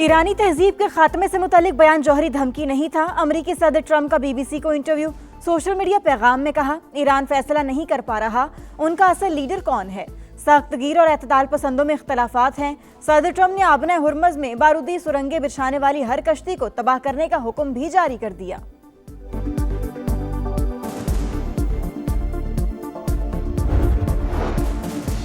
ईरानी तहजीब के खात्मे से मुतालिक बयान जौहरी धमकी नहीं था। अमरीकी सदर ट्रंप का बीबीसी को इंटरव्यू। सोशल मीडिया पैगाम में कहा, ईरान फैसला नहीं कर पा रहा, उनका असल लीडर कौन है। सख्तगीर और एतदाल पसंदों में इख्तलाफात हैं। सदर ट्रंप ने आबना हुर्मज में बारूदी सुरंगें बिछाने वाली हर कश्ती को तबाह करने का हुक्म भी जारी कर दिया।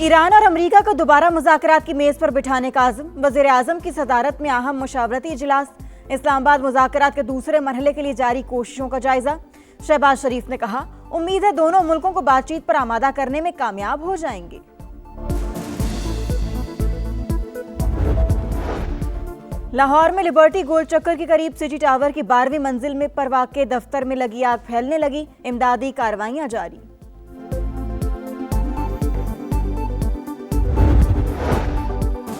ईरान और अमेरिका को दोबारा मुज़ाकरात की मेज पर बिठाने का आज़म। वज़ीर आज़म की सदारत में अहम मुशावरती इजलास। इस्लामाबाद मुज़ाकरात के दूसरे मरहले के लिए जारी कोशिशों का जायजा। शहबाज शरीफ ने कहा, उम्मीद है दोनों मुल्कों को बातचीत पर आमादा करने में कामयाब हो जाएंगे। लाहौर में लिबर्टी गोल चक्कर के करीब सिटी टावर की 12वीं मंजिल में पर वाक़े दफ्तर में लगी आग फैलने लगी। इमदादी कार्रवाइयां जारी।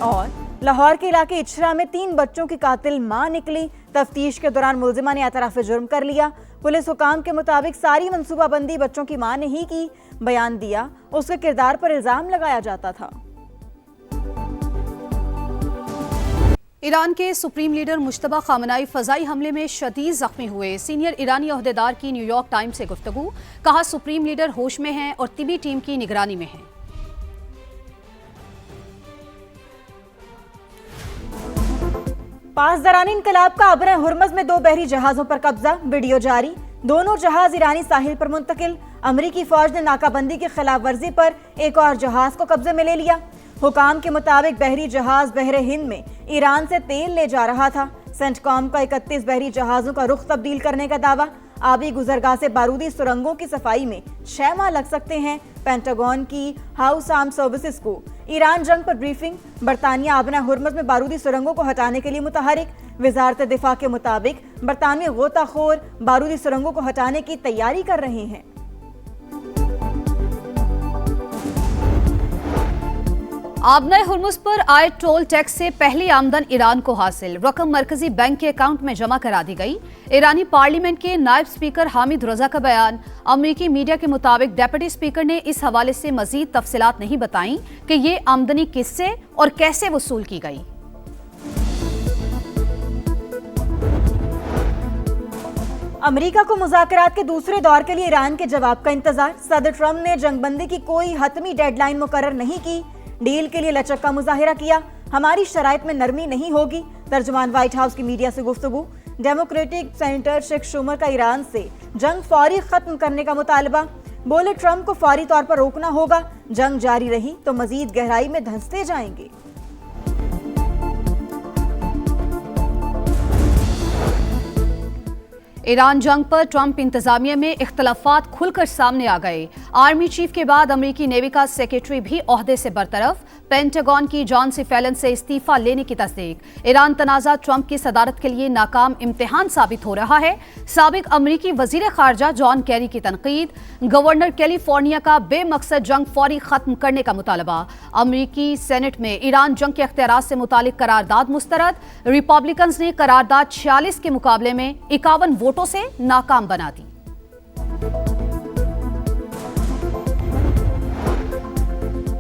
और लाहौर के इलाके इचरा में 3 बच्चों की कातिल मां निकली। तफ्तीश के दौरान मुलजिमा ने एतराफ़ जुर्म कर लिया। पुलिस हुकाम के मुताबिक सारी मंसूबाबंदी बच्चों की मां ने ही की। बयान दिया, उसके किरदार पर इल्जाम लगाया जाता था। ईरान के सुप्रीम लीडर मुश्तबा खामनाई फजाई हमले में शदीद जख्मी हुए। सीनियर ईरानी ओहदेदार की न्यूयॉर्क टाइम्स से गुफ्तगू। कहा, सुप्रीम लीडर होश में हैं और तिबी टीम की निगरानी में हैं। पासदारानी इनकलाब का आबना हुर्मज में 2 बहरी जहाजों पर कब्जा। वीडियो जारी। दोनों जहाज ईरानी साहिल पर मुंतकिल। अमरीकी फौज ने नाकाबंदी की खिलाफ वर्जी पर एक और जहाज को कब्जे में ले लिया। हुकाम के मुताबिक बहरी जहाज बहरे हिंद में ईरान से तेल ले जा रहा था। सेंटकॉम का 31 बहरी जहाजों का रुख तब्दील करने का दावा। आबी गुजरगाह से बारूदी सुरंगों की सफाई में 6 माह लग सकते हैं। पेंटागन की हाउस आर्म सर्विसेज को ईरान जंग पर ब्रीफिंग। बरतानिया आबना हुर्मज में बारूदी सुरंगों को हटाने के लिए मुतहरिक। वजारत दिफा के मुताबिक बरतानवी गोताखोर बारूदी सुरंगों को हटाने की तैयारी कर रहे हैं। आबना हुर्मुज पर आए टोल टैक्स से पहली आमदन ईरान को हासिल। रकम मरकजी बैंक के अकाउंट में जमा करा दी गई। ईरानी पार्लियामेंट के नायब स्पीकर हामिद रजा का बयान। अमरीकी मीडिया के मुताबिक डेप्यूटी स्पीकर ने इस हवाले से मजीद तफसीलात नहीं बताई कि ये आमदनी किससे और कैसे वसूल की गई। अमेरिका को मुज़ाकरात के दूसरे दौर के लिए ईरान के जवाब का इंतजार। सदर ट्रंप ने जंगबंदी की कोई हतमी डेडलाइन मुकर्रर नहीं की। डील के लिए लचक का मुजाहिरा किया। हमारी शराइत में नरमी नहीं होगी। तर्जुमान व्हाइट हाउस की मीडिया से गुफ्तगू। डेमोक्रेटिक सेनेटर शेख शुमर का ईरान से जंग फौरी खत्म करने का मुतालबा। बोले, ट्रंप को फौरी तौर पर रोकना होगा। जंग जारी रही तो मजीद गहराई में धंसते जाएंगे। ईरान जंग पर ट्रंप इंतजामिया में इख्तलाफात खुलकर सामने आ गए। आर्मी चीफ के बाद अमेरिकी नेवी का सेक्रेटरी भी ओहदे से बरतरफ। पेंटागन की जॉन सी फैलन से इस्तीफा लेने की तस्दीक। ईरान तनाज़ा ट्रंप की सदारत के लिए नाकाम इम्तिहान साबित हो रहा है। साबिक अमेरिकी वजीर खारजा जॉन कैरी की तनकीद। गवर्नर कैलिफोर्निया का बेमकसद जंग फौरी खत्म करने का मुतालबा। अमेरिकी सेनेट में ईरान जंग के अख्तियारात से मुतालिक करारदाद मुस्तरद। रिपब्लिकन ने करारदाद 46 के मुकाबले में 51 वोटों से नाकाम बना दी।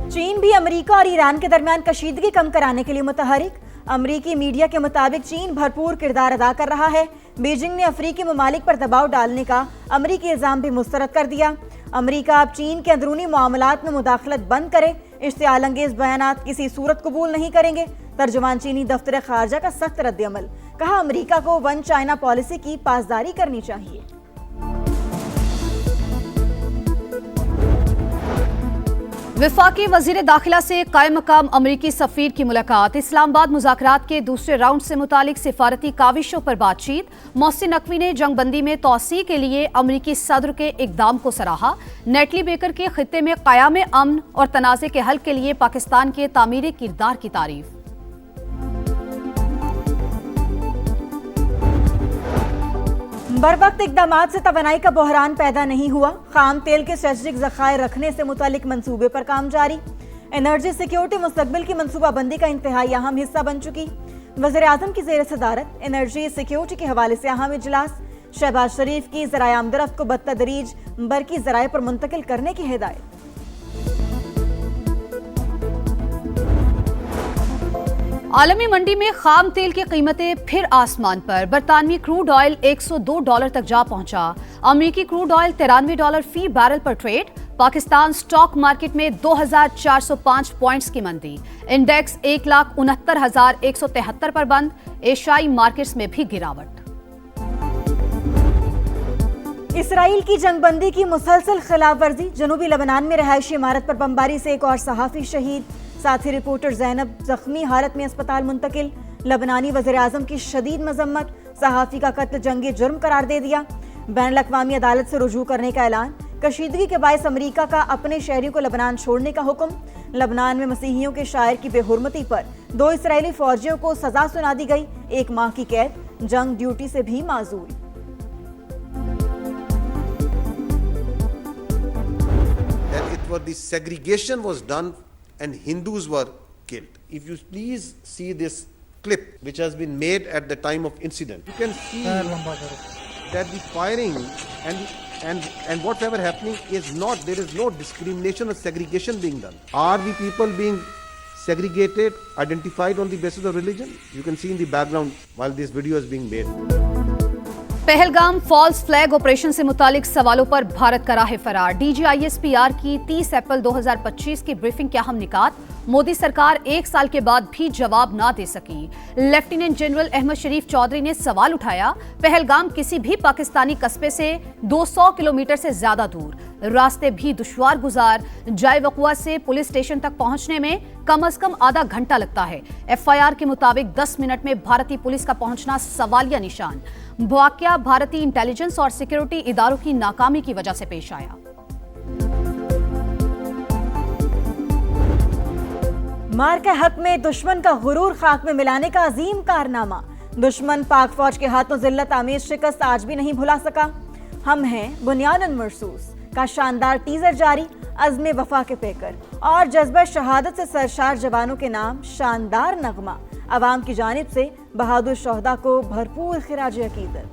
चीन भी अमेरिका और ईरान के दरमियान कशीदगी कम कराने के लिए मुतहरिक। अमेरिकी मीडिया के मुताबिक चीन भरपूर किरदार अदा कर रहा है। बीजिंग ने अफ्रीकी ममालिक पर दबाव डालने का अमेरिकी इल्जाम भी मुस्तरद कर दिया। अमेरिका अब चीन के अंदरूनी मामलात में मुदाखलत बंद करे। इश्तियाल अंगेज बयानात किसी सूरत कबूल नहीं करेंगे। तर्जुमान चीनी दफ्तर खारजा का सख्त रद्द-ए-अमल। कहा, अमेरिका को वन चाइना पॉलिसी की पासदारी करनी चाहिए। विफाकी वजीर दाखिला से कायम मकाम अमरीकी सफीर की मुलाकात। इस्लामाबाद मुज़ाकरात के दूसरे राउंड से मुतालिक सिफारती काविशों पर बातचीत। मोहसिन नकवी ने जंगबंदी में तौसी के लिए अमरीकी सदर के इकदाम को सराहा। नेटली बेकर के खित्ते में क़याम अमन और तनाज़े के हल के लिए पाकिस्तान के तामीर किरदार की तारीफ। बरवक्त इक़दामात से तवानाई का बहरान पैदा नहीं हुआ। खाम तेल के स्ट्रेटेजिक ज़खायर रखने से मुतालिक मंसूबे पर काम जारी। एनर्जी सिक्योरिटी मुस्तकबिल की मनसूबाबंदी का इंतहाई अहम हिस्सा बन चुकी। वज़ीर आज़म की ज़ेर सदारत एनर्जी सिक्योरिटी के हवाले से अहम इजलास। शहबाज शरीफ की ज़राए आमदरफ्त को बदतदरीज बरकी ज़राए पर मुंतकिल करने की हिदायत। आलमी मंडी में खाम तेल की कीमतें फिर आसमान पर। बरतानवी क्रूड ऑयल $102 तक जा पहुंचा। अमेरिकी क्रूड ऑयल $93 फी बैरल पर ट्रेड। पाकिस्तान स्टॉक मार्केट में 2405 पॉइंट्स की मंदी। इंडेक्स 1,69,173 पर बंद। एशियाई मार्केट्स में भी गिरावट। इसराइल की जंगबंदी की मुसलसल खिलाफवर्जी। जनूबी लेबनान में रहायशी इमारत पर बमबारी से एक और सहाफी शहीद। साथी रिपोर्टर जैनब जख्मी हालत में अस्पताल मुंतकिल। लबनानी वज़ीर-ए-आज़म की शदीद मजम्मत। सहाफी का कत्ल जंगी जुर्म करार दे दिया। बैनुल अक़वामी अदालत से रुजू करने का ऐलान। कशीदगी के बायस अमरीका का अपने शहरियों को लबनान छोड़ने का हुक्म। लबनान में मसीहियों के शायर की बेहुरमती पर 2 इसराइली फौजियों को सजा सुना दी गई। 1 माह की कैद। जंग ड्यूटी से भी माजूल। The segregation was done and Hindus were killed. If you please see this clip which has been made at the time of incident, you can see that the firing and whatever happening is not, there is no discrimination or segregation being done. Are the people being segregated, identified on the basis of religion? You can see in the background while this video is being made. Pahalgam false flag operation से मुतालिक सवालों पर भारत का राह फरार। DGISPR की 30 अप्रैल 2025 की briefing के अहम निकात। मोदी सरकार 1 साल के बाद भी जवाब ना दे सकी। लेफ्टिनेंट जनरल अहमद शरीफ चौधरी ने सवाल उठाया, पहलगाम किसी भी पाकिस्तानी कस्बे से 200 किलोमीटर से ज्यादा दूर, रास्ते भी दुश्वार गुजार। जाए वकुआ से पुलिस स्टेशन तक पहुंचने में कम से कम आधा घंटा लगता है। FIR के मुताबिक 10 मिनट में भारतीय पुलिस का पहुंचना सवालिया निशान। वाकया भारतीय इंटेलिजेंस और सिक्योरिटी इदारों की नाकामी की वजह से पेश आया। मार के हक में दुश्मन का गुरूर खाक में मिलाने का अजीम कारनामा। दुश्मन पाक फौज के हाथों जिल्लत आमीज शिकस्त आज भी नहीं भुला सका। हम हैं बुनियादन महसूस का शानदार टीजर जारी। अज़्म वफा के पेकर और जज्बा शहादत से सरशार जवानों के नाम शानदार नगमा। अवाम की जानिब से बहादुर शोहदा को भरपूर खिराज अकीदत।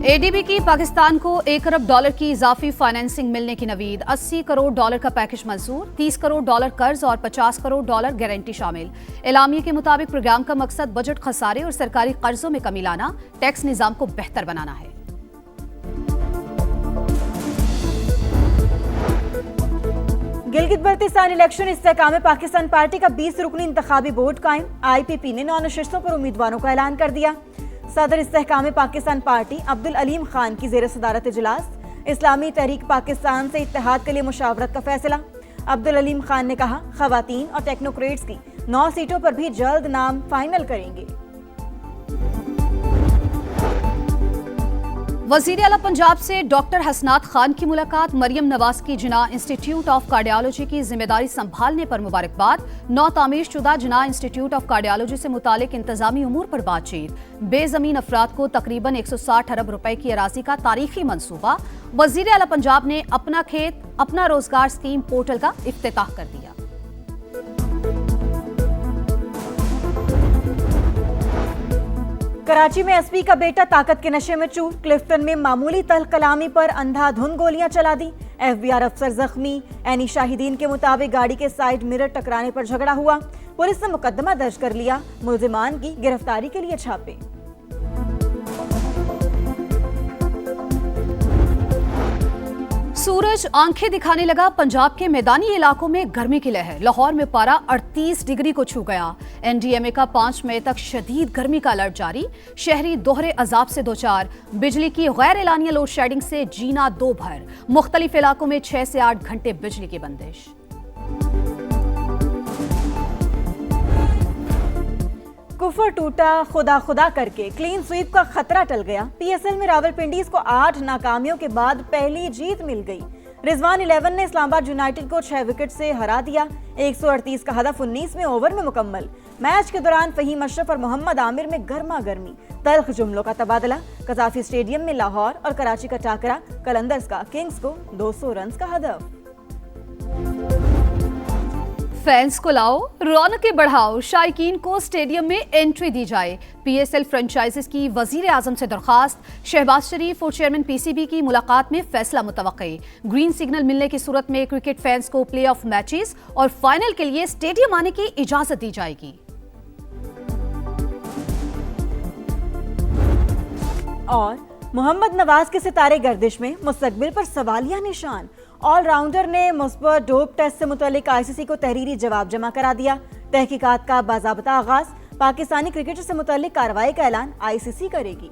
ADB की पाकिस्तान को $1 अरब की इजाफी फाइनेंसिंग मिलने की नवीद। $80 करोड़ का पैकेज मंजूर। $30 करोड़ कर्ज और $50 करोड़ गारंटी शामिल। एलामिया के मुताबिक प्रोग्राम का मकसद बजट खसारे और सरकारी कर्जों में कमी लाना, टैक्स निजाम को बेहतर बनाना है। गिलगित बल्तिस्तान इलेक्शन इस्तेहकाम पाकिस्तान पार्टी का 20 रुकनी इंतखाबी बोर्ड कायम। IPP ने 9 नशिस्तों पर उम्मीदवारों का ऐलान कर दिया। सदर इस्तेहकाम पाकिस्तान पार्टी अब्दुल अलीम खान की जेर सदारत इजलास। इस्लामी तहरीक पाकिस्तान से इत्तेहाद के लिए मुशावरत का फैसला। अब्दुल अलीम खान ने कहा, खवातीन और टेक्नोक्रेट्स की 9 सीटों पर भी जल्द नाम फाइनल करेंगे। वजीर आला पंजाब से डॉक्टर हसनात खान की मुलाकात। मरियम नवाज की जिना इंस्टीट्यूट ऑफ कार्डियोलॉजी की जिम्मेदारी संभालने पर मुबारकबाद। नौ तामीर शुदा जिना इंस्टीट्यूट ऑफ कार्डियोलॉजी से मुतालिक इंतजामी उमूर पर बातचीत। बेजमीन अफराद को तकरीबन 160 अरब रुपए की अराजी का तारीखी मंसूबा। वजीर आला पंजाब ने अपना खेत अपना रोजगार स्कीम पोर्टल का इफ्तिताह कर दिया। कराची में एसपी का बेटा ताकत के नशे में चूर। क्लिफ्टन में मामूली तल्ख कलामी पर अंधाधुंध गोलियां चला दी। FBI अफसर जख्मी। एनी शाहिदीन के मुताबिक गाड़ी के साइड मिरर टकराने पर झगड़ा हुआ। पुलिस ने मुकदमा दर्ज कर लिया। मुल्जिमान की गिरफ्तारी के लिए छापे। सूरज आंखें दिखाने लगा। पंजाब के मैदानी इलाकों में गर्मी की लहर। लाहौर में पारा 38 डिग्री को छू गया। NDMA का 5 मई तक शदीद गर्मी का अलर्ट जारी। शहरी दोहरे अजाब से दोचार। बिजली की गैर एलानिया लोड शेडिंग से जीना दो भर। मुख्तलिफ इलाकों में 6 से 8 घंटे बिजली की बंदिश। कुफर टूटा खुदा खुदा करके क्लीन स्वीप का खतरा टल गया। PSL में रावलपिंडीज को 8 नाकामियों के बाद पहली जीत मिल गई। रिजवान 11 ने इस्लामाबाद यूनाइटेड को 6 विकेट से हरा दिया। 138 का हदफ 19वें ओवर में मुकम्मल। मैच के दौरान फहीम अशरफ और मोहम्मद आमिर में गर्मा गर्मी। तल्ख जुमलों का तबादला। कजाफी स्टेडियम में लाहौर और कराची का टाकरा। कलंदर्स का किंग्स को 200 रन का हदफ। फैंस को लाओ, रौनकें बढ़ाओ, शायकीन को स्टेडियम में एंट्री दी जाए। पीएसएल फ्रेंचाइजीज की वजीर आजम से दरखास्त। शहबाज शरीफ और चेयरमैन पीसीबी की मुलाकात में फैसला मुतवक्के। ग्रीन सिग्नल मिलने की सूरत में क्रिकेट फैंस को प्ले ऑफ मैचेस और फाइनल के लिए स्टेडियम आने की इजाजत दी जाएगी। और मोहम्मद नवाज के सितारे गर्दिश में, मुस्तकबिल पर सवालिया निशान। ऑलराउंडर ने मुस्बत डोप टेस्ट से मुतल्लिक आईसीसी को तहरीरी जवाब जमा करा दिया। तहकीकात का बाज़ाब्ता आगाज। पाकिस्तानी क्रिकेटर से मुतल्लिक कार्रवाई का ऐलान आईसीसी करेगी।